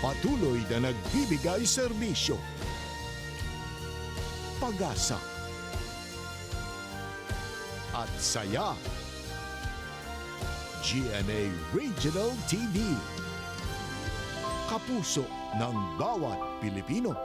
Patuloy na nagbibigay serbisyo. Pag-asa at saya. GMA Regional TV. Kapuso ng bawat Pilipino.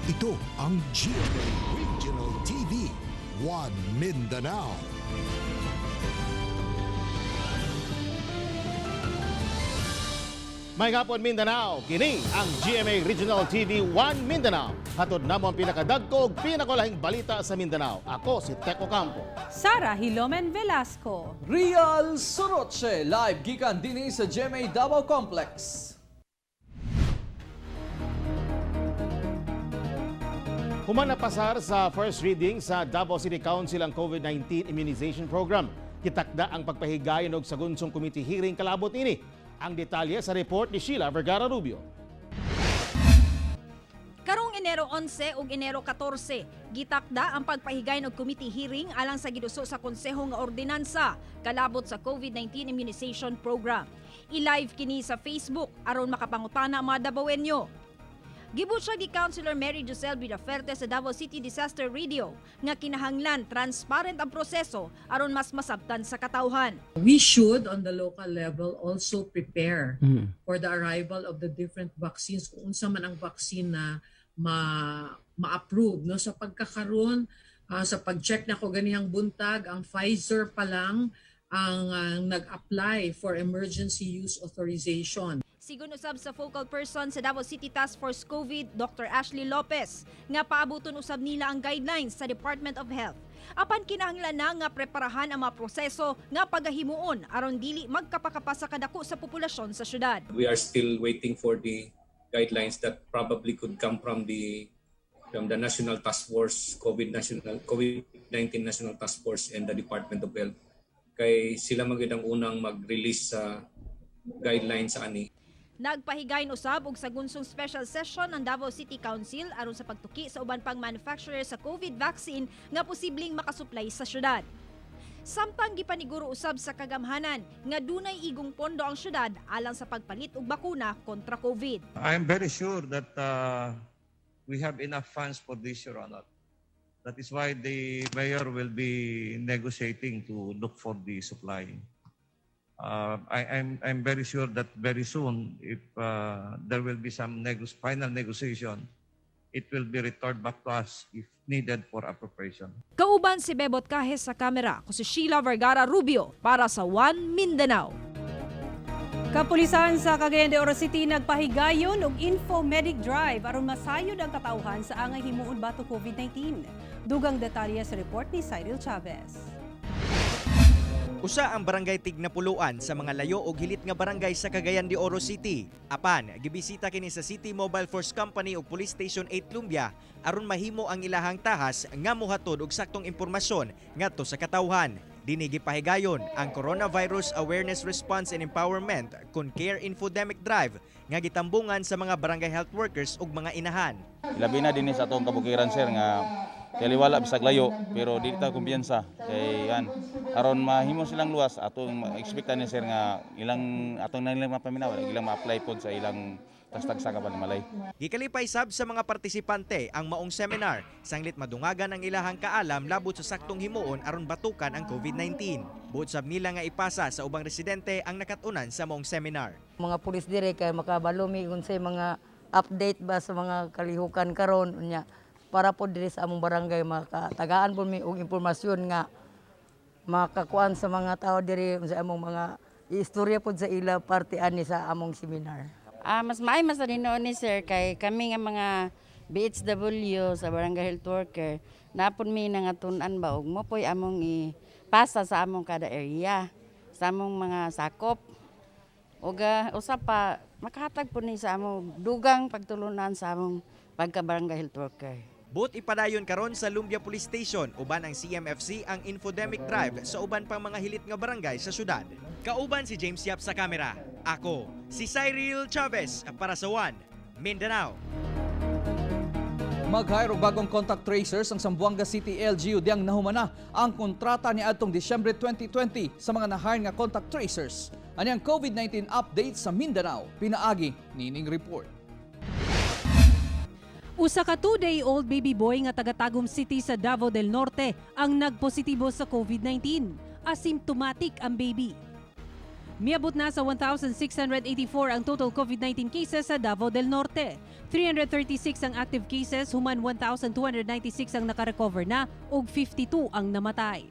Ito ang GMA Regional TV, One Mindanao. May hapon Mindanao, kini ang GMA Regional TV 1 Mindanao. Hatod namo ang pinakadagkog, pinakulahing balita sa Mindanao. Ako si Teko Campo. Sara Hilomen Velasco. Real Soroche, live gikan dinhi sa GMA Davao Complex. Human napasar sa first reading sa Davao City Council ang COVID-19 immunization program. Kitakda ang pagpahigayon og sagunsong committee hearing kalabot ini. Ang detalye sa report ni Sheila Vergara Rubio. Karong Enero 11 ug Enero 14, gitakda ang pagpahigayon og committee hearing alang sa giduso sa konseho nga ordinansa kalabot sa COVID-19 immunization program. I-live kini sa Facebook aron makapangutana ang mga Davaoenyo. Gibutyag ni Councilor Mary Josel Vidaferte sa Davao City Disaster Radio nga kinahanglan transparent ang proseso aron mas masabtan sa katawhan. We should on the local level also prepare for the arrival of the different vaccines kung unsa man ang vaccine na ma-approve no sa pagkakaroon sa pag-check na ko ganihang buntag ang Pfizer pa lang ang nag-apply for emergency use authorization. Sigun usab sa focal person sa Davao City Task Force COVID, Dr. Ashley Lopez, nga paabuton usab nila ang guidelines sa Department of Health. Apan kinahanglan na nga preparahan ang mga proseso nga pagahimuon aron dili magkapakapa sa kadako sa populasyon sa syudad. We are still waiting for the guidelines that probably could come from the National Task Force COVID-19 National Task Force and the Department of Health. Kay sila magandang unang mag-release sa guidelines sa ani. Nagpahigayon usab og sagunsong special session ng Davao City Council aron sa pagtuki sa uban pang manufacturer sa COVID vaccine nga posibleng makasupply sa syudad. Samtang gipaniguro usab sa kagamhanan nga dunay igong pondo ang syudad alang sa pagpalit og bakuna kontra COVID. I am very sure that we have enough funds for this, Your Honor. That is why the mayor will be negotiating to look for the supply. I'm very sure that very soon, if there will be some final negotiation, it will be returned back to us if needed for appropriation. Kauban si Bebot Kahes sa kamera, ko si Sheila Vergara Rubio para sa One Mindanao. Kapulisan sa Cagayan de Oro City nagpahigayon og info-medic drive aron masayod ang katawhan sa angay himuon batok COVID-19. Dugang detalye sa report ni Cyril Chavez. Usa ang barangay Tignapuluan sa mga layo og hilit nga barangay sa Cagayan de Oro City. Apan, gibisita kini sa City Mobile Force Company ug Police Station 8 Lumbia aron mahimo ang ilahang tahas nga mohatod og saktong impormasyon ngadto sa katawhan. Dini gipahigayon ang Coronavirus Awareness Response and Empowerment kun Care Infodemic Drive nga gitambungan sa mga barangay health workers ug mga inahan. Labi na din sa atong kabukiran sir nga taliwala bisag layo pero di ta kumpiyansa kay yan aron mahimo silang luwas atong expectan ni sir nga ilang atong nang paminaw ilang ma-apply pod sa ilang tagsa ka pa ni Malay. Gikalipay sab sa mga partisipante ang maong seminar, sanglit madungagan ang ilahang kaalam labot sa saktong himuon aron batukan ang COVID-19. Buot sab nila nga ipasa sa ubang residente ang nakatunan sa maong seminar. Mga pulis dire kay makabalumi unsay mga update ba sa mga kalihukan karon unya para po dire sa among barangay makatagaan po mi og impormasyon nga makakuan sa mga tao dire sa among mga istorya po sa ila parte ani sa among seminar. Mas din noon ni sir kay kami nga mga BHW sa barangay health worker napon mi nangatunan ba og mo poy among ipasa sa among kada area sa among mga sakop ug usa pa makahatag po ni sa among dugang pagtulunan sa among pagka-barangay health worker. Buot ipadayon karon sa Lumbia Police Station uban ang CMFC ang infodemic drive sa uban pang mga hilit nga barangay sa syudad. Kauban si James Yap sa kamera. Ako si Cyril Chavez para sa One Mindanao. Mag-hire og bagong contact tracers ang Zamboanga City LGU diyang nahumana ang kontrata ni adtong Disyembre 2020 sa mga na-hire nga contact tracers. Ani ang COVID-19 update sa Mindanao, pinaagi nining report. Usa ka 2-day-old baby boy nga taga-Tagum City sa Davao del Norte ang nagpositibo sa COVID-19. Asymptomatic ang baby. Miabot na sa 1,684 ang total COVID-19 cases sa Davao del Norte. 336 ang active cases, human 1,296 ang nakarecover na ug 52 ang namatay.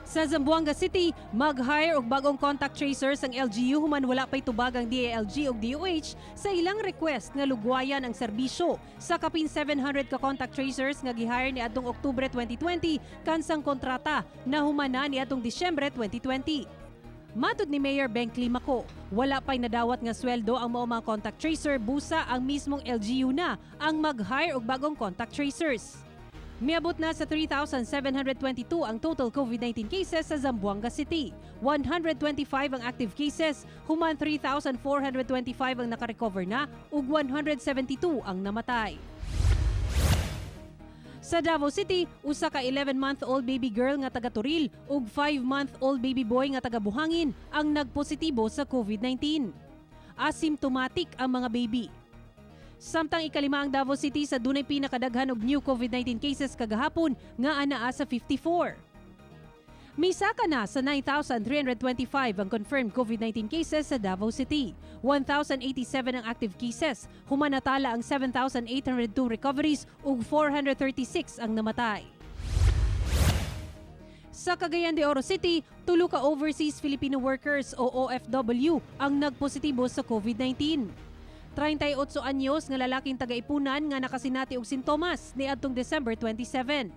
Sa Zamboanga City, mag-hire og bagong contact tracers ang LGU human wala pay tubag ang DALG ug DOH sa ilang request nga lugwayan ang serbisyo sa kapin 700 ka contact tracers nga gi-hire ni adtong Oktubre 2020 kansang kontrata na humana ni adtong Disyembre 2020. Matud ni Mayor Ben Climaco, wala pay nadawat nga sweldo ang mao mga contact tracer busa ang mismong LGU na ang mag-hire og bagong contact tracers. Miabot na sa 3,722 ang total COVID-19 cases sa Zamboanga City. 125 ang active cases, human 3,425 ang nakarecover na ug 172 ang namatay. Sa Davao City, usa ka 11-month-old baby girl nga taga Turil ug 5-month-old baby boy nga taga Buhangin ang nagpositibo sa COVID-19. Asymptomatic ang mga baby. Samtang ikalima ang Davao City sa dunay pinakadaghan og new COVID-19 cases kagahapon nga anaa sa 54. Misaka na sa 9,325 ang confirmed COVID-19 cases sa Davao City. 1,087 ang active cases, humanatala ang 7,802 recoveries ug 436 ang namatay. Sa Cagayan de Oro City, tulo ka overseas Filipino workers o OFW ang nagpositibo sa COVID-19. 38 anyos nga lalaking taga-Ipunan nga nakasinati og sintomas ni adtong December 27.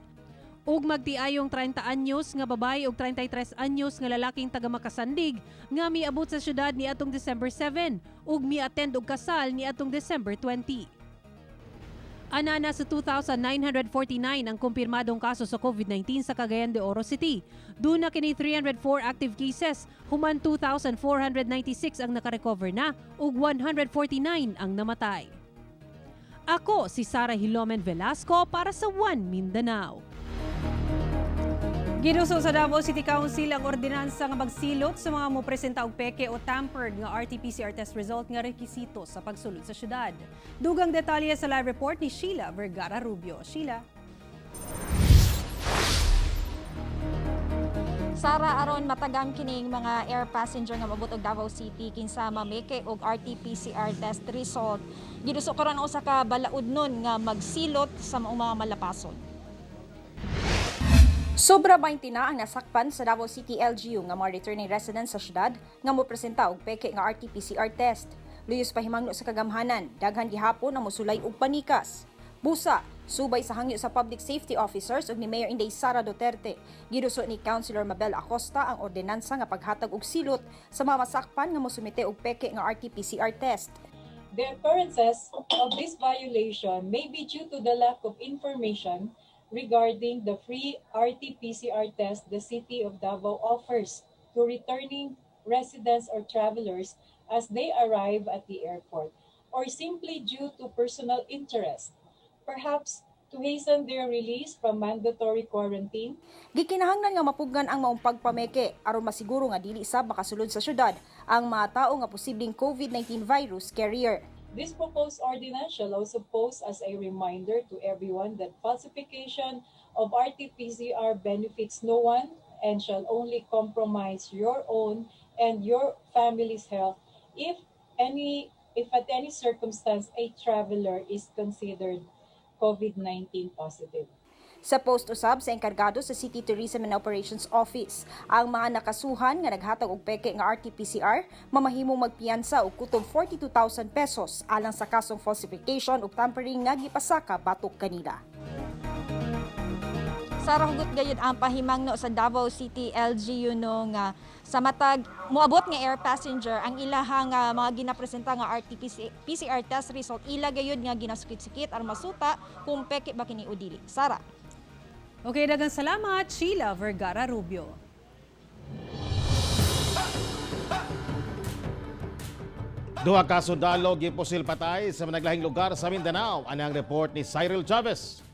Ug magtiayong 30 anyos nga babae ug 33 anyos nga lalaking taga-Makasandig nga miabot sa syudad ni atong December 7 ug mi-attend og kasal ni atong December 20. Anana sa 2,949 ang kumpirmadong kaso sa COVID-19 sa Cagayan de Oro City. Doon na kini 304 active cases, human 2,496 ang nakarecover na ug 149 ang namatay. Ako si Sara Hilomen Velasco para sa One Mindanao. Ginuso sa Davao City Council ang ordinansa nga magsilot sa mga mopresenta og peke o tampered nga RT-PCR test result nga rekisito sa pagsulod sa syudad. Dugang detalye sa live report ni Sheila Vergara Rubio. Sheila. Sara, aron matagam kining mga air passenger nga mabot og Davao City kinsa mameke og RT-PCR test result. Ginuso karon usa ka balaod nun nga magsilot sa mga malapason. Sobra 20 na ang nasakpan sa Davao City LGU nga mga returning residents sa syudad nga mopresenta og peke nga RT-PCR test. Luyos pa himangno sa kagamhanan, daghan gihapon ang mosulay og panikas. Busa, subay sa hangyo sa public safety officers ug ni Mayor Inday Sara Duterte, giduso ni Councilor Mabel Acosta ang ordinansa nga paghatag og silot sa mga masakpan nga mosumite og peke nga RT-PCR test. The occurrences of this violation may be due to the lack of information regarding the free RT-PCR test the City of Davao offers to returning residents or travelers as they arrive at the airport, or simply due to personal interest. Perhaps to hasten their release from mandatory quarantine. Gikinahanglan nga mapugnan ang maong pagpameke aron masiguro nga dili sab makasulod sa syudad ang mga tao nga posibleng COVID-19 virus carrier. This proposed ordinance shall also pose as a reminder to everyone that falsification of RT-PCR benefits no one and shall only compromise your own and your family's health if at any circumstance a traveler is considered COVID-19 positive. Sa post usab sa enkargado sa City Tourism and Operations Office, ang mga nakasuhan nga naghatag og peke nga RT-PCR mamahimong magpiyansa og kutob 42,000 pesos alang sa kasong falsification ug tampering nga gipasaka batok kanila. Sa rahugot gayud ang pahimangno sa Davao City LGU nga sa matag moabot nga air passenger ang ilahang mga ginapresenta nga RT-PCR test result ila gayud nga ginasukit-sukit aron masuta kung peke ba kini o dili. Sara. Okay, daghang salamat, Sheila Vergara Rubio. Duha ka sundalo gipusil patay sa managlahing lugar sa Mindanao. Ano ang report ni Cyril Chavez?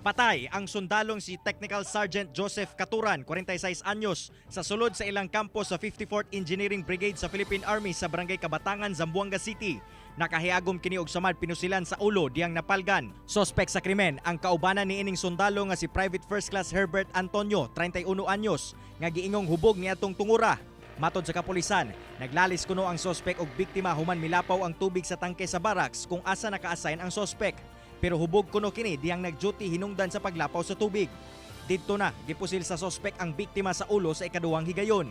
Patay ang sundalong si Technical Sergeant Joseph Caturan, 46 anyos, sa sulod sa ilang kampo sa 54th Engineering Brigade sa Philippine Army sa Barangay Kabatangan, Zamboanga City. Nakahiagom kini og samad pinusilan sa ulo diyang napalgan. Sospek sa krimen ang kaubanan ni ining sundalo nga si Private First Class Herbert Antonio, 31 anyos, nga giingong hubog niadtong tungura. Matod sa kapulisan, naglalis kuno ang sospek og biktima human milapaw ang tubig sa tangke sa barracks kung asa naka-assign ang sospek. Pero hubog kuno kini diyang nag-duty hinungdan sa paglapaw sa tubig. Didto na gipusil sa sospek ang biktima sa ulo sa ikaduhang higayon.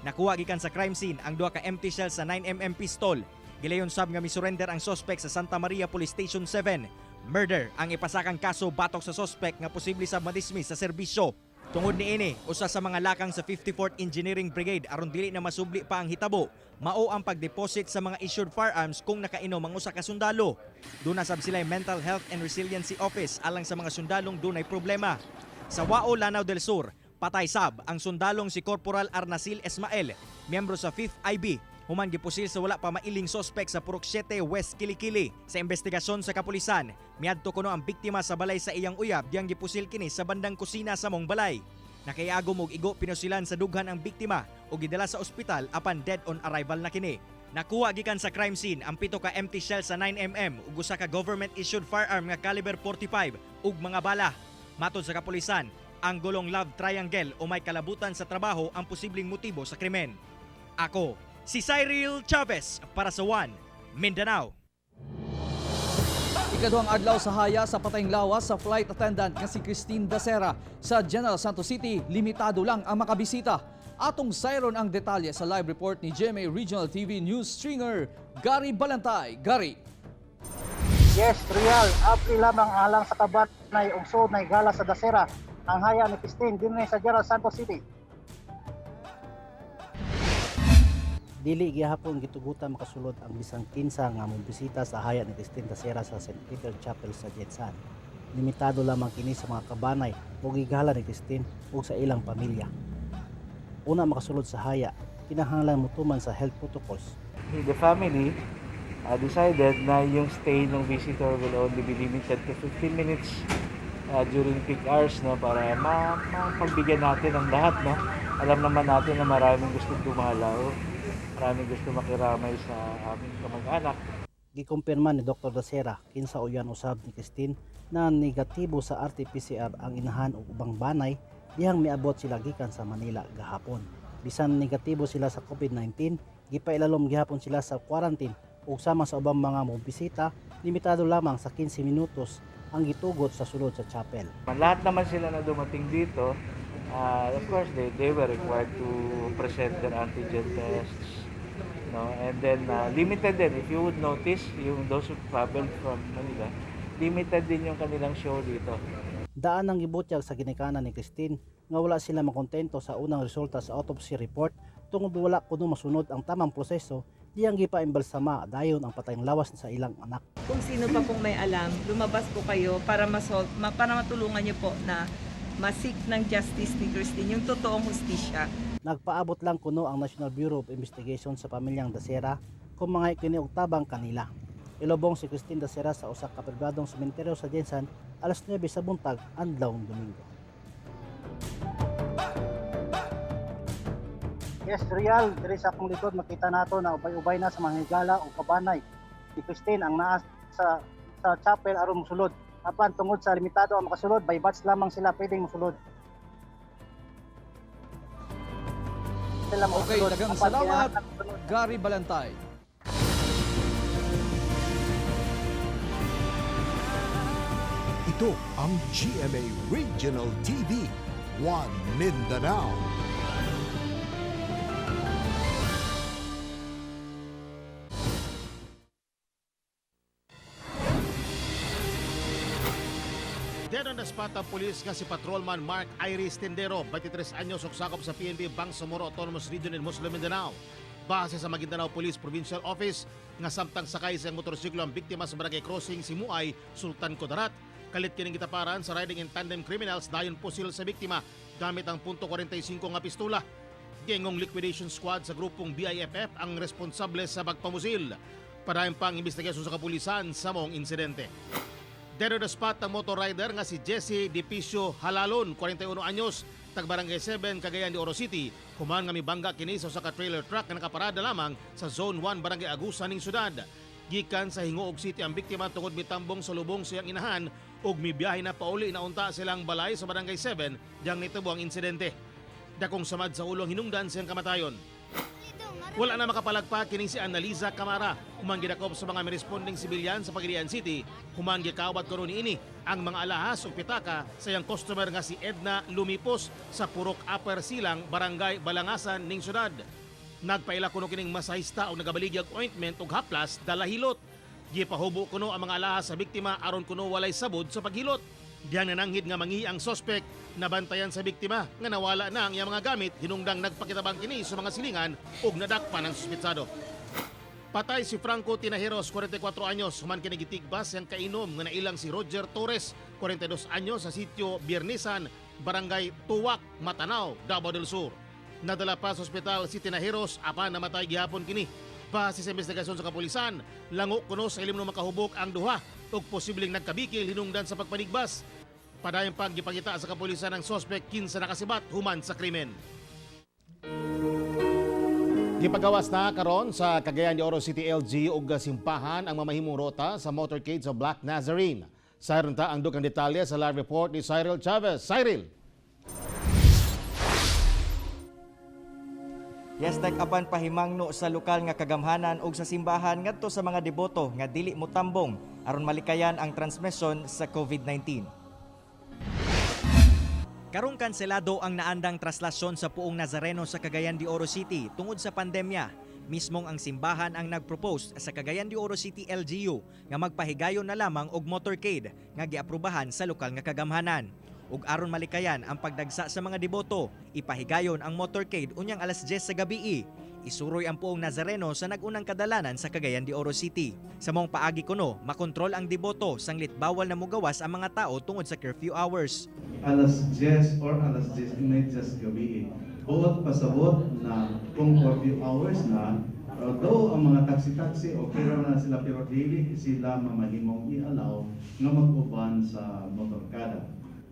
Nakuha gikan sa crime scene ang duha ka empty shell sa 9mm pistol. Gilayon sab nga misurrender ang sospek sa Santa Maria Police Station 7. Murder ang ipasakang kaso batok sa sospek nga posible sab madismiss sa serbisyo. Tungod niini, usa sa mga lakang sa 54th Engineering Brigade aron dili na masubli pa ang hitabo, mao ang pagdeposit sa mga issued firearms kung nakainom ang usa ka sundalo. Duna sab sila Mental Health and Resiliency Office alang sa mga sundalong dunay problema. Sa Wao, Lanao del Sur, patay sab ang sundalong si Corporal Arnacil Esmael, miyembro sa 5th IB. Human gipusil sa wala pa mailing sospek sa Purok 7 West Kilikili. Sa investigasyon sa kapulisan, miadto kuno ang biktima sa balay sa iyang uyab diyang gipusil kini sa bandang kusina sa mong balay. Nakayagom og igo pinusilan sa dughan ang biktima ug gidala sa ospital apan dead on arrival na kini. Nakuha gikan sa crime scene ang 7 ka empty shell sa 9mm ug usa ka government issued firearm nga caliber 45 ug mga bala. Matod sa kapulisan, ang gulong love triangle o may kalabutan sa trabaho ang posibleng motibo sa krimen. Ako si Cyril Chavez para sa One Mindanao. Ikaduhang adlaw sa haya sa patayng lawas sa flight attendant nga si Christine Dacera sa General Santos City, limitado lang ang makabisita. Atong sayron ang detalye sa live report ni GMA Regional TV News Stringer Gary Balantay. Gary. Yes, real. Apri lamang alang sa kabat na iungsod na igala sa Dacera ang haya ni Christine din sa General Santos City. Dili gihapon gitugutan makasulod ang bisang kinsa nga mobisita sa haya ni Christine Dacera sa St. Peter Chapel sa Jetsan. Limitado lamang kini sa mga kabanay o gigala ni Christine ug sa ilang pamilya. Una makasulod sa haya, kinahanglan mutuman sa health protocols. The family decided na yung stay ng visitor will only be limited to 15 minutes during peak hours, no, para mapagbigyan natin ang lahat, no. Alam naman natin na maraming gusto dumalaw. Maraming gusto makiramay sa aming kamag-anak. Gikumpirma ni Dr. Dacera kinsa uyan usab ni Christine na negatibo sa RT-PCR ang inahan ug ubang banay dihang miabot sila gikan sa Manila gahapon. Bisan negatibo sila sa COVID-19, gipailalom gihapon sila sa quarantine ug sama sa ubang mga mobisita, limitado lamang sa 15 minutos ang gitugot sa sulod sa chapel. Lahat naman sila na dumating dito, of course they were required to present their antigen tests. No, and then limited din, if you would notice, yung those who traveled from Manila, limited din yung kanilang show dito. Daan ang gibutyag sa ginikanan ni Christine nga wala sila makontento sa unang resulta sa autopsy report tungod wala kuno masunod ang tamang proseso diyang gipaimbalsama dayon ang patayng lawas sa ilang anak. Kung sino pa pong may alam, lumabas po kayo para para matulungan niyo po na masik ng justice ni Christine, yung totoong hustisya. Nagpaabot lang kuno ang National Bureau of Investigation sa pamilyang Dacera kung mga kiniugtabang kanila. Ilobong si Christine Dasera sa usa ka pribadong sementeryo sa Jensan alas 9 sa buntag adlawng Domingo. Yes, real. Diri sa akong likod makita nato na ubay-ubay na sa mga higala o kabanay. Si Christine ang naa sa chapel aron mosulod. Apan tungod sa limitado ang makasulod, by batch lamang sila pwedeng mosulod. Okay, daghang salamat, Gary Balantay. Ito ang GMA Regional TV, One Mindanao. Dead on the spot ang pulis nga si Patrolman Mark Iris Tendero, 23 anyos ug sakop sa PNP Bangsamoro Autonomous Region in Muslim Mindanao. Base sa Maguindanao Police Provincial Office, nga samtang sakay sa motorsiklo ang biktima sa barangay crossing Simuay, Sultan Kudarat. Kalit kining gitaparan sa riding in tandem criminals dayon pusil sa biktima gamit ang .45 nga pistola. Gengong liquidation squad sa grupong BIFF ang responsable sa pagpamusil. Padayon pang investigasyon sa kapulisan sa mong insidente. Dead on the spot ang motor rider nga si Jesse Dipicio Halalon, 41 anyos, tag Barangay 7, Cagayan de Oro City. Human nga mibangga kini sa usa ka trailer truck nga nakaparada lamang sa Zone 1 Barangay Agusan ning syudad. Gikan sa Hingoog City ang biktima tungod mitambong sa lubong siyang inahan ug mibiyahe na pauli na unta silang balay sa Barangay 7 diyang nitubo ang insidente. Dakong samad sa ulo hinungdan siyang kamatayon. Wala na makapalagpa kining si Annalisa Camara. Human gidakop sa mga responding sibilyan sa Pagilian City. Human gikawat karon niini ang mga alahas ug pitaka sa iyang customer nga si Edna Lumipos sa Purok Upper Silang, Barangay Balangasan ning syudad. Nagpaila kuno kining masahista og nagabaligyag ointment ug haplas dala hilot. Gipahubo kuno ang mga alahas sa biktima aron kuno walay sabod sa paghilot. Diyang nananghid nga mangihi ang sospek, nabantayan sa biktima nga nawala na ang iyang mga gamit, hinungdang nagpakitabang kini sa mga silingan ug nadakpan ang suspitsado. Patay si Franco Tinajeros, 44 anyos, human kini gitigbas yang kainom nga nailang si Roger Torres, 42 anyos sa sitio Biernisan, Barangay Tuwak, Matanao, Davao del Sur. Nadala pa sa ospital si Tinajeros apan namatay gihapon kini. Base sa investigasyon sa kapulisan, lango kuno sa ilim ng makahubok ang duha ug posibleng nagkabikil hinungdan sa pagpanigbas. Padayon pang gipangita sa kapulisan ang sospek kinsa nakasibat human sa krimen. Gipagawas na karon sa Cagayan de Oro City LG ug simbahan ang mamahimong rota sa motorcade sa Black Nazarene. Sayron ta ang dukang detalye sa live report ni Cyril Chavez. Cyril. Yestek apan pahimangno sa lokal nga kagamhanan ug sa simbahan ngadto sa mga deboto nga dili motambong aron malikayan ang transmisyon sa COVID-19. Karong kanselado ang naandang traslasyon sa Puong Nazareno sa Cagayan de Oro City tungod sa pandemya. Mismong ang simbahan ang nagpropose sa Cagayan de Oro City LGU nga magpahigayon na lamang og motorcade nga giaprubahan sa lokal nga kagamhanan. Ug aron malikayan ang pagdagsa sa mga deboto, ipahigayon ang motorcade unyang alas 10 sa gabi. Isuroy ang Puong Nazareno sa nagunang kadalanan sa Cagayan de Oro City. Sa mong paagi kuno, makontrol ang deboto sanglit bawal na mugawas ang mga tao tungod sa curfew hours. Alas 10 or alas 10 sa gabi. Buot pasabot na kung curfew hours na, although ang mga taxi-taxi okay na sila pero dili sila mamahimong i-allow nga mag-uban sa motorkada.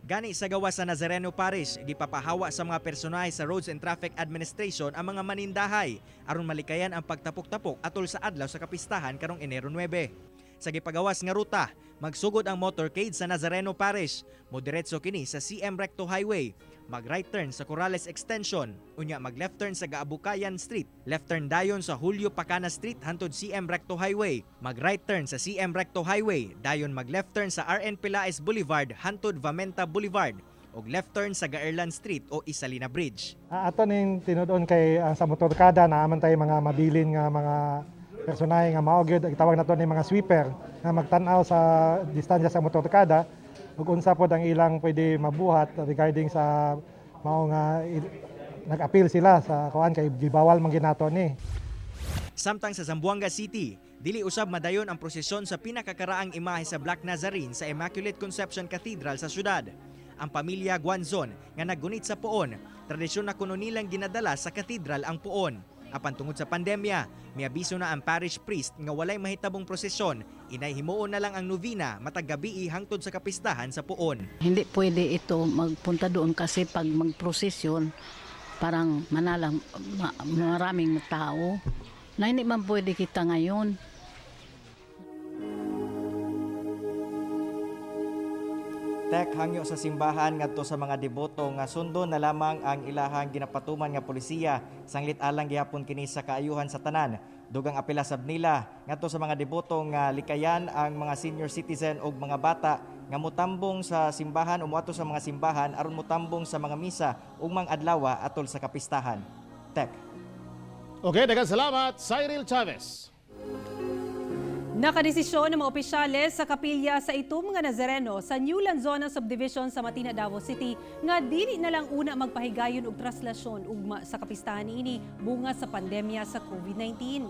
Gani sa gawa sa Nazareno Parish, gipapahawa sa mga personahe sa Roads and Traffic Administration ang mga manindahay aron malikayan ang pagtapok-tapok atol sa adlaw sa kapistahan karong Enero 9. Sa gipagawas nga ruta, magsugod ang motorcade sa Nazareno Parish, moderetso kini sa CM Recto Highway, mag-right turn sa Corrales Extension, unya mag-left turn sa Gaabukayan Street, left turn dayon sa Julio Pacana Street hantod CM Recto Highway, mag-right turn sa CM Recto Highway, dayon mag-left turn sa RN Pelaez Boulevard hantod Vamenta Boulevard, ug left turn sa Gaerlan Street o Isalina Bridge. Ato ning tinud-on kay sa motorkada naaman tay mga mabilin nga mga personahe nga mao gyud itawag nato ni mga sweeper nga magtan-aw sa distansya sa motorkada ug unsa pod ang ilang pwede mabuhat regarding sa mao nga nag-appeal sila sa kuan kay gibawal man ginato ni. Samtang sa Zamboanga City, dili usab madayon ang prosesyon sa pinakakaraang imahe sa Black Nazarene sa Immaculate Conception Cathedral sa syudad. Ang pamilya Guanzon nga naggunit sa puon, tradisyon na kuno nilang ginadala sa katedral ang puon. Apan tungod sa pandemya, may abiso na ang parish priest nga walay mahitabong prosesyon inay himuon na lang ang novena matag gabi hangtod sa kapistahan sa puon. Hindi pwede ito magpunta doon kasi pag magprosesyon, parang manalang maraming tao na hindi man pwede kita ngayon. Tek hangyo sa simbahan ngadto sa mga deboto nga sundo na lamang ang ilahang ginapatuman nga polisiya sanglit alang gihapon kini sa kaayuhan sa tanan. Dugang apela sab nila ngadto sa mga deboto nga likayan ang mga senior citizen ug mga bata nga motambong sa simbahan o moadto sa mga simbahan aron motambong sa mga misa ug mga adlaw atol sa kapistahan. Tek. Okay, daghang salamat, Cyril Chavez. Nakadesisyon ng mga opisyales sa kapilya sa itong mga Nazareno sa New Lanzona Subdivision sa Matina, Davao City nga dili na lang una magpahigayon og traslasyon ugma sa kapistahan niini bunga sa pandemya sa COVID-19.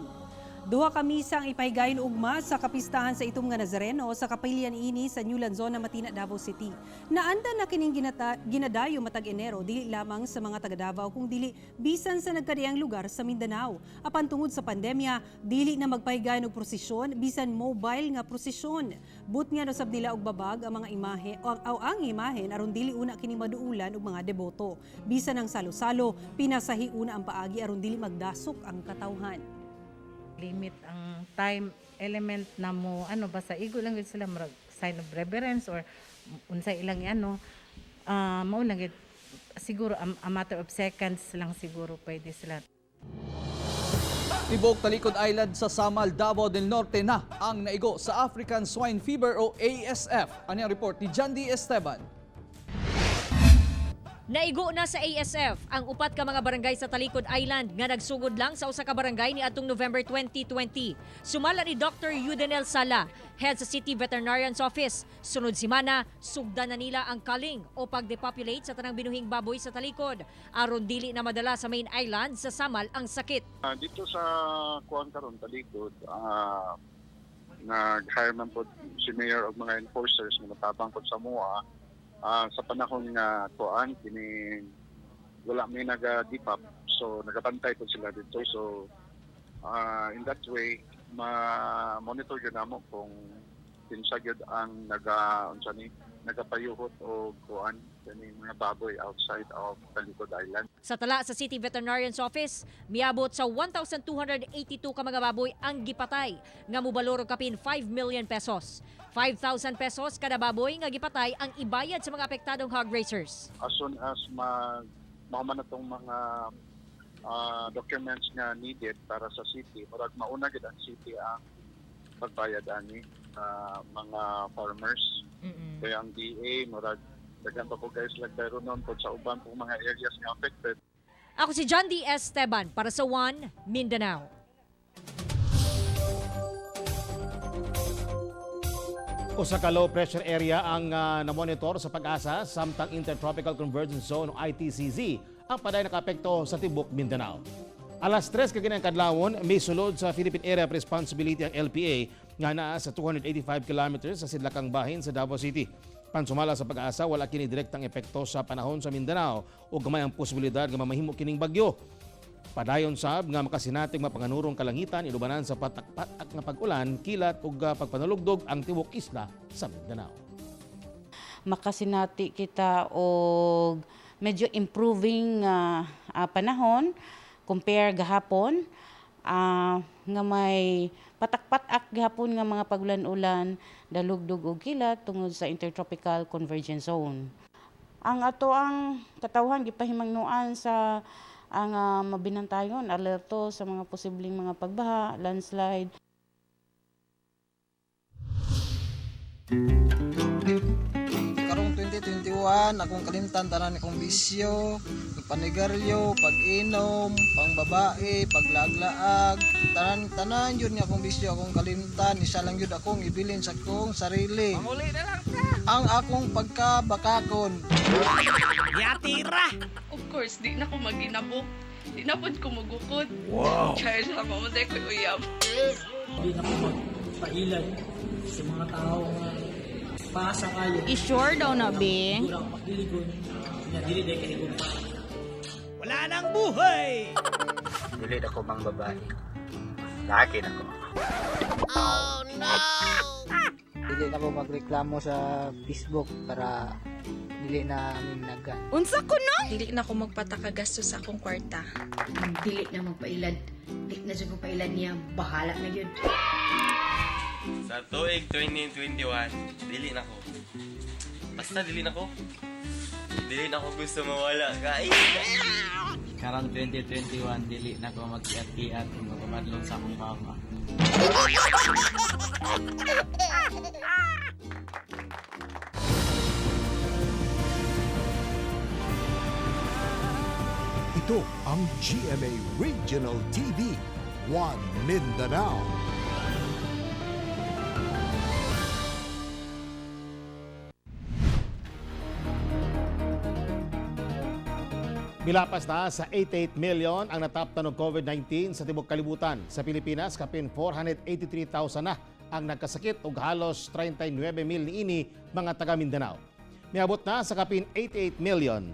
Duha ka misa ang ipahigayon ugma sa kapistahan sa itong mga Nazareno sa kapilya niini sa New Lanzona, Matina, Davao City. Naanda na kining ginadayo matag Enero dili lamang sa mga taga Davao kung dili bisan sa nagkadiang lugar sa Mindanao. Apan tungod sa pandemya, dili na magpahigayon og prosesyon bisan mobile nga prosesyon. But nga nosab nila og babag ang mga imahe o ang imahen aron dili una kining maduulan og mga deboto. Bisan ang salo-salo, pinasahi una ang paagi aron dili magdasok ang katawhan. Limit ang time element na mo basta igo lang gid sila marag sign of reverence or unsay ilang mao lang gid siguro a matter of seconds lang siguro pwede sila. Tibok Talikod Island sa Samal, Davao del Norte na ang naigo sa African Swine Fever o ASF. Ano ang report ni Jandy Esteban? Naigo na sa ASF ang upat ka mga barangay sa Talikod Island nga nagsugod lang sa usa ka barangay ni atong November 2020. Sumala ni Dr. Yudenel Sala, head sa City Veterinarian's Office. Sunod semana, sugdan na nila ang kaling o pagdepopulate sa tanang binuhing baboy sa Talikod. Aron dili na madala sa main island sa Samal ang sakit. Dito sa kuan karon Talikod, nag-hire man po si Mayor og mga enforcers nga matabang po sa MOA. Sa panahon nga kuan kini wala may naga-depop, so nagabantay po sila dito. So in that way ma-monitor gyud namo kung kinsa gyud ang nagapayuhot o kuan kani mga baboy outside of Talikod Island. Sa tala sa City Veterinarian's Office, miabot sa 1,282 ka mga baboy ang gipatay nga mobalor og kapin 5 million pesos. 5,000 pesos kada baboy nga gipatay ang ibayad sa mga apektadong hog raisers. As soon as mauman na itong mga documents nga needed para sa city, marag mauna gid ang city ang pagbayad ani mga farmers. Kaya ang DA marag daghan pa po guys lagdaro noon po sa uban pong mga areas nga affected. Ako si Jandy Esteban para sa One Mindanao. Usa ka low pressure area ang namonitor sa Pag-asa samtang Intertropical Convergence Zone o ITCZ ang paday nakaapekto sa tibok Mindanao. Alas 3 kaginang kadlawon, may sulod sa Philippine Area of Responsibility ang LPA nga naa sa 285 kilometers sa sidlakang bahin sa Davao City. Pansumala sa Pag-asa, wala kini direktang epekto sa panahon sa Mindanao o gamay ang posibilidad nga mamahimo kining bagyo. Padayon sab nga makasinatig mapanganurong kalangitan inubanan sa patak-patak nga pag-ulan, kilat ug pagpanulugdog ang tibuok isla sa Mindanao. Makasinati kita og medyo improving panahon compare gahapon nga may patak-patak gahapon nga mga pagulan-ulan, dalugdog og kilat tungod sa Intertropical Convergence Zone. Ang ato ang katawhan gipahimangnuan sa ang mabinantayon, alerto sa mga posibleng mga pagbaha, landslide. Karong 2021, akong kalimtan tanan akong bisyo, panigaryo, pag-inom, pangbabae, paglaglaag, tanan yun nga akong bisyo, akong kalimtan, isa lang yun akong ibilin sa akong sarili. Mamuli na lang ka! Ang akong pagkabakakon. Yatira! Of course, di na ko maginabok. Di na po ko magukod. Wow! Charles, mamatay ko uyab. Di na ko magpahilan sa mga tao nga pasa kayo. I-sure daw na, Bing. Durang pakiligon. Dili day kaligon. Wala nang buhay! Dili ako mang babae. Laki na ko. Dili na ko magreklamo sa Facebook para dili na amin nagan. Unsa ko no? Dili na ako magpatakagastos sa akong kwarta. Dili na magpailad. Dili na siya pailad niya. Bahala na yun. Sa tuig 2021, dili na ko. Basta dili na ko. Dili na ko gusto mawala, guys. Karang 2021, dili na ko mag-iat-iat kung kumadlong sa akong mama. Ito ang GMA Regional TV, One Mindanao. Milapas na sa 88 million ang nataptan ng COVID-19 sa tibok kalibutan. Sa Pilipinas, kapin 483,000 na ang nagkasakit ug halos 39,000 niini mga taga Mindanao. Miabot na sa kapin 88 million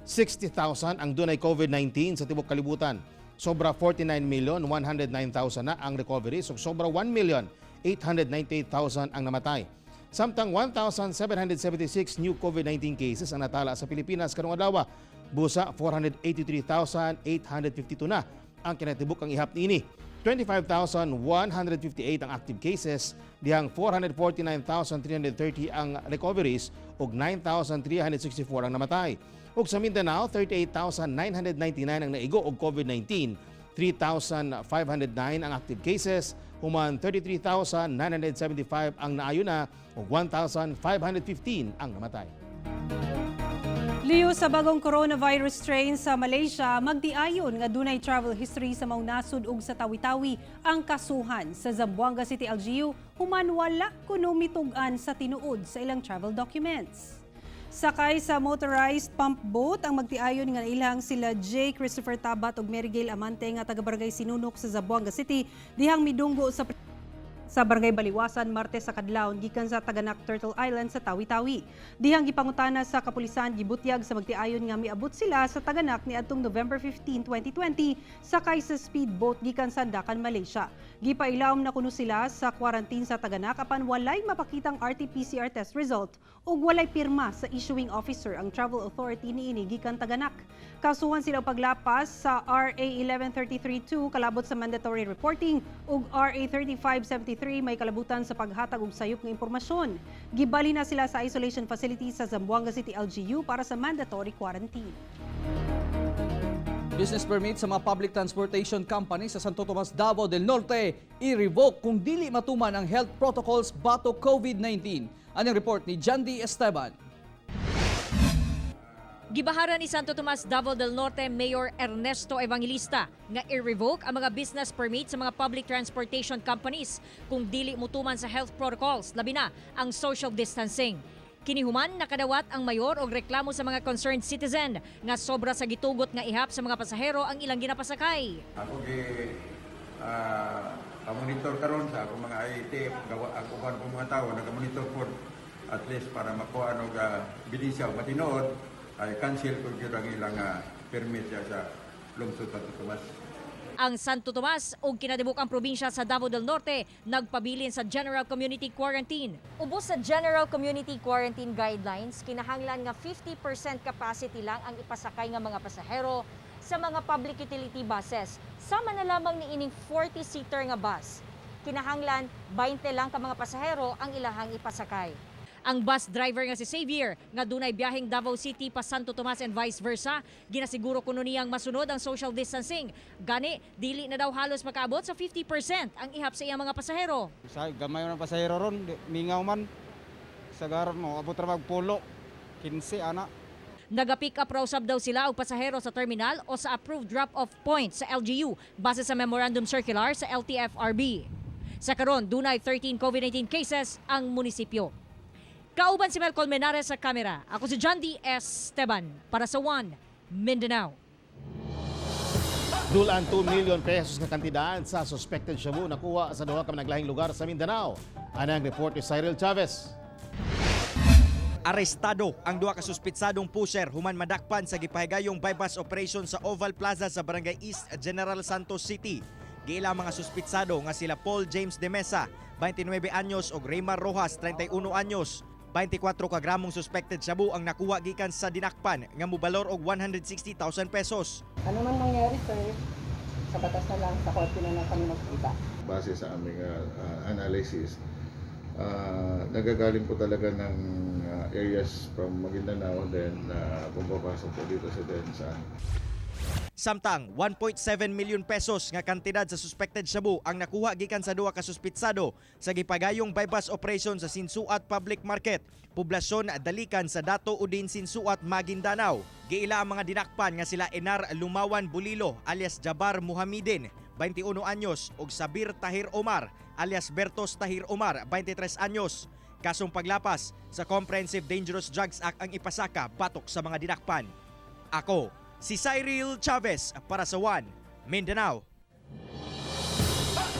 60,000 ang dunay COVID-19 sa tibok kalibutan. Sobra 49,109,000 na ang recoveries ug sobra 1,898,000 ang namatay. Samtang 1,776 new COVID-19 cases ang natala sa Pilipinas karong adlaw. Busa 483,852 na ang kinatibuk ang ihap niini. 25,158 ang active cases, dihang 449,330 ang recoveries ug 9,364 ang namatay. Ug sa Mindanao, 38,999 ang naigo og COVID-19, 3,509 ang active cases, human 33,975 ang naayuna ug 1,515 ang namatay. Liyo sa bagong coronavirus strain sa Malaysia, magdiayon nga dunay travel history sa maunasod ug sa Tawi-Tawi ang kasuhan sa Zamboanga City, LGU, human wala kuno mitugan sa tinuod sa ilang travel documents. Sakay sa motorized pump boat ang magtiayon nga ilang sila J. Christopher Tabat ug Merigale Amante nga taga-barangay Sinunok sa Zamboanga City, dihang midunggo sa Barangay Baliwasan, Martes sa kadlawon gikan sa Taganak Turtle Island sa Tawi-Tawi. Dihang gipangutana sa kapulisan, gibutyag sa magtiayon nga miabot sila sa Taganak niadtong November 15, 2020 sakay sa speedboat gikan sa Dakan, Malaysia. Gipailawom na kuno sila sa quarantine sa Taganak apan walay mapakitang RT-PCR test result ug walay pirma sa issuing officer ang travel authority niini gikan Taganak. Kasuhan silang paglapas sa RA 11332 kalabot sa mandatory reporting ug RA 3573 may kalabutan sa paghatag og sayop nga impormasyon. Gibali na sila sa isolation facility sa Zamboanga City, LGU para sa mandatory quarantine. Business permit sa mga public transportation company sa Santo Tomas, Davao del Norte i-revoke kung dili matuman ang health protocols batok COVID-19. Anong report ni Jandy Esteban? Gibaharan ni Santo Tomas, Davao del Norte Mayor Ernesto Evangelista nga i-revoke ang mga business permit sa mga public transportation companies kung dili mutuman sa health protocols, labi na ang social distancing. Kinihuman nakadawat ang mayor og reklamo sa mga concerned citizen nga sobra sa gitugot nga ihap sa mga pasahero ang ilang ginapasakay. Ako monitor karon sa akong mga IATF, ako kan mga tao naga-monitor po at least para makuha og bidisya o matinood ay cancel ko gyud ang ilang permit sa lungsod Santo Tomas. Ang Santo Tomas ug kinadibukang probinsya sa Davao del Norte nagpabilin sa General Community Quarantine. Ubos sa General Community Quarantine Guidelines, kinahanglan nga 50% capacity lang ang ipasakay nga mga pasahero sa mga public utility buses. Sama na lamang ni ining 40-seater nga bus. Kinahanglan 20 lang ka mga pasahero ang ilahang ipasakay. Ang bus driver nga si Xavier nga dunay biyaheng Davao City pa Santo Tomas and vice versa, ginasiguro kuno niyang masunod ang social distancing. Gani, dili na daw halos makaabot sa 50% ang ihap sa iyang mga pasahero. Sa gamay man pasahero ron, mingaw man sa garon mo abot ra magpulo 15 ana. Naga-pick up raw sab daw sila og pasahero sa terminal o sa approved drop-off point sa LGU base sa memorandum circular sa LTFRB. Sa karon, dunay 13 COVID-19 cases ang munisipyo. Kauban si Mel Colmenares sa kamera. Ako si Jandy Esteban para sa One Mindanao. Dulan 2 million pesos na kantidad sa suspected shabu nakuha sa duha ka naglahing lugar sa Mindanao. Anang report ni Cyril Chavez. Arestado ang duha ka suspitsadong pusher human madakpan sa gipahigayong bypass operation sa Oval Plaza sa Barangay East, General Santos City. Giila mga suspitsado nga sila Paul James de Mesa, 29 anyos ug Raymar Rojas, 31 anyos. 24 ka gramong suspected shabu ang nakuha gikan sa dinakpan nga mobalor og 160,000 pesos. Ano man mangyari, sir, sa batas na lang, sa korte na lang kami magkita. Base sa aming analysis, nagagaling po talaga ng areas from Maguindanao, then pumapasok po dito sa Densan. Samtang 1.7 million pesos nga kantidad sa suspected shabu ang nakuha gikan sa duha ka suspitsado sa gipagayong bypass operation sa Sinsuat Public Market, poblasyon Dalikan sa Dato Udin, Sinsuat, Maguindanao. Giila ang mga dinakpan nga sila Enar Lumawan Bulilo alias Jabar Muhammadin, 21 anyos ug Sabir Tahir Omar alias Bertos Tahir Omar, 23 anyos. Kasong paglapas sa Comprehensive Dangerous Drugs Act ang ipasaka batok sa mga dinakpan. Ako si Cyril Chavez para sa One Mindanao.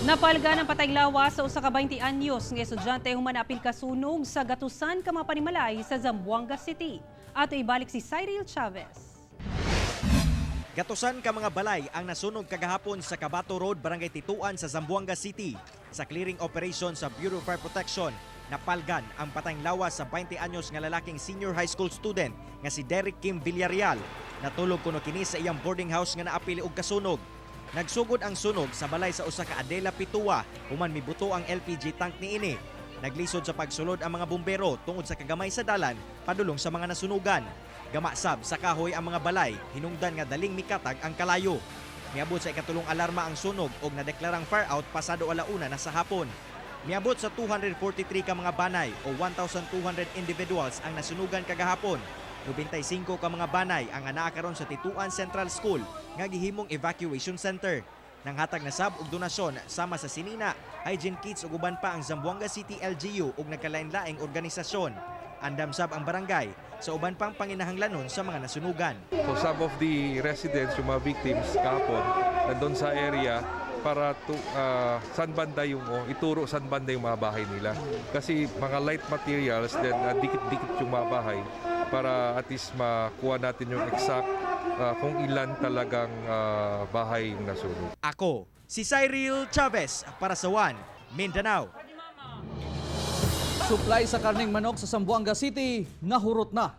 Napalga ng patay lawas sa usa ka 20 anyos nga estudyante human apil kasunog sa Gatusan, Kamapanimalay sa Zamboanga City. Ato ibalik si Cyril Chavez. Gatusan ka mga balay ang nasunog kagahapon sa Cabato Road, Barangay Tituan sa Zamboanga City. Sa clearing operation sa Bureau of Fire Protection, napalgan ang patayng lawas sa 20 anyos nga lalaking senior high school student nga si Derek Kim Villarreal. Natulog kuno kini sa iyang boarding house nga naapili og kasunog. Nagsugod ang sunog sa balay sa usa ka Adela Pitua, human mibuto ang LPG tank niini. Naglisod sa pagsulod ang mga bumbero tungod sa kagamay sa dalan padulong sa mga nasunugan. Gamasab sa kahoy ang mga balay, hinungdan nga daling mikatag ang kalayo. Miabot sa ikatulong alarma ang sunog og nadeklarang fire out pasado alauna na sa hapon. Miabot sa 243 ka mga banay o 1,200 individuals ang nasunugan kagahapon. 95 ka mga banay ang anaa karon sa Tituan Central School nga gihimong evacuation center. Nanghatag na sab og donasyon sama sa Sinina, hygiene kits ug uban pa ang Zamboanga City LGU ug nagkalain-laing organisasyon. Andam sab ang barangay sa uban pang panginahanglanon sa mga nasunugan. So some of the residents, yung mga victims kahapon, nandun sa area para saan banda yung ituro saan banda yung mga bahay nila. Kasi mga light materials, then dikit-dikit yung mga bahay para at least makuha natin yung exact kung ilan talagang bahay yung nasunog. Ako, si Cyril Chavez para sa One Mindanao. Supply sa karning manok sa Zamboanga City nahurot na.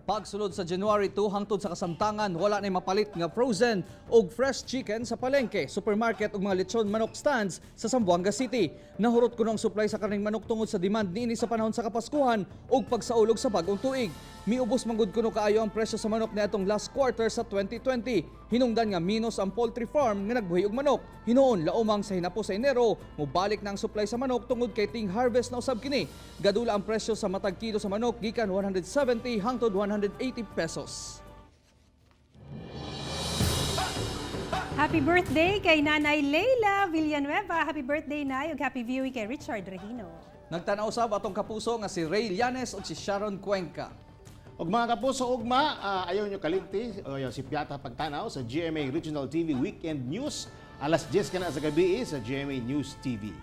Pagsulod sa January 2 hangtod sa kasamtangan, wala na mapalit nga frozen o fresh chicken sa palengke, supermarket ug mga lechon manok stands sa Zamboanga City. Nahurot kuno ang supply sa karning manok tungod sa demand niini sa panahon sa Kapaskuhan ug pagsaulog sa bag-ong tuig. Miubos manggod kuno kaayo ang presyo sa manok niadtong last quarter sa 2020. Hinungdan nga minus ang poultry farm nga nagbuhi og manok. Hinuon laumang sa hinapos sa Enero, mobalik na ang supply sa manok tungod kay ting harvest na usab kini. Gadula ang presyo sa matag kilo sa manok gikan 170 hangtod 180 pesos. Happy birthday kay Nanay Leila Villanueva. Happy birthday na ug happy viewing kay Richard Regino. Nagtanaw sab atong kapuso nga si Ray Llanes ug si Sharon Cuenca. Og mga kapuso ugma, ayaw nyo kalimti o si Piata pagtanaw sa GMA Regional TV Weekend News. Alas 10 ka na sa gabi sa GMA News TV.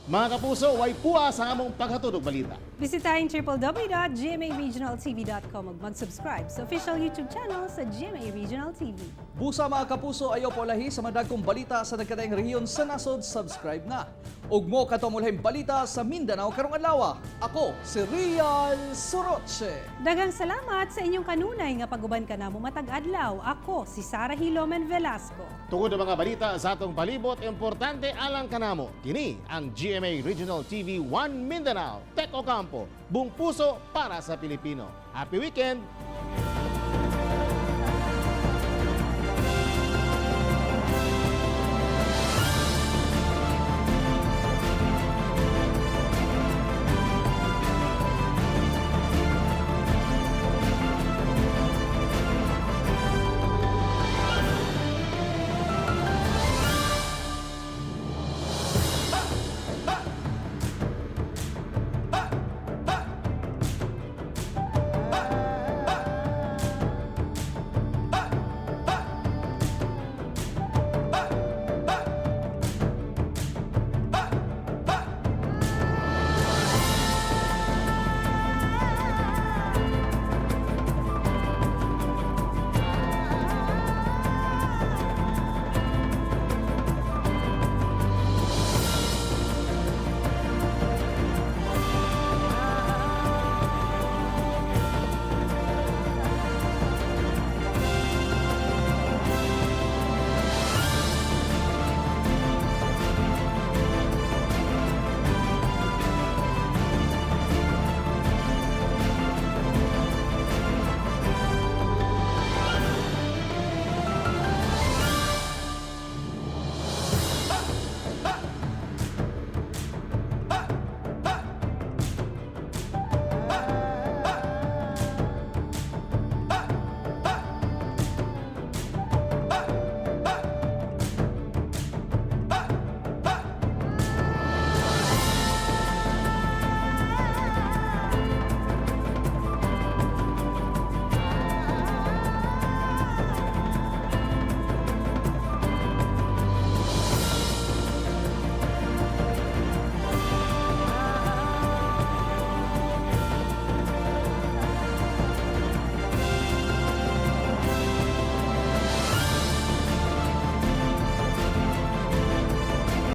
Mga kapuso, way puwa sa among paghatod og balita. Bisitahin www.gmaregionaltv.com ug mag-subscribe sa official YouTube channel sa GMA Regional TV. Busa mga kapuso, ayaw po lahi sa madagkong balita sa nagkadaing rehiyon sa nasod, subscribe na. Ug mo katumulhing balita sa Mindanao karong adlaw. Ako si Rian Soroche. Daghang salamat sa inyong kanunay nga paguban kanamo matag adlaw. Ako si Sara Hilomen Velasco. Tungod ang mga balita sa atong palibot, importante alang kanamo. Kini ang GMA Regional TV 1 Mindanao. Tek Ocampo, buong puso para sa Pilipino. Happy weekend!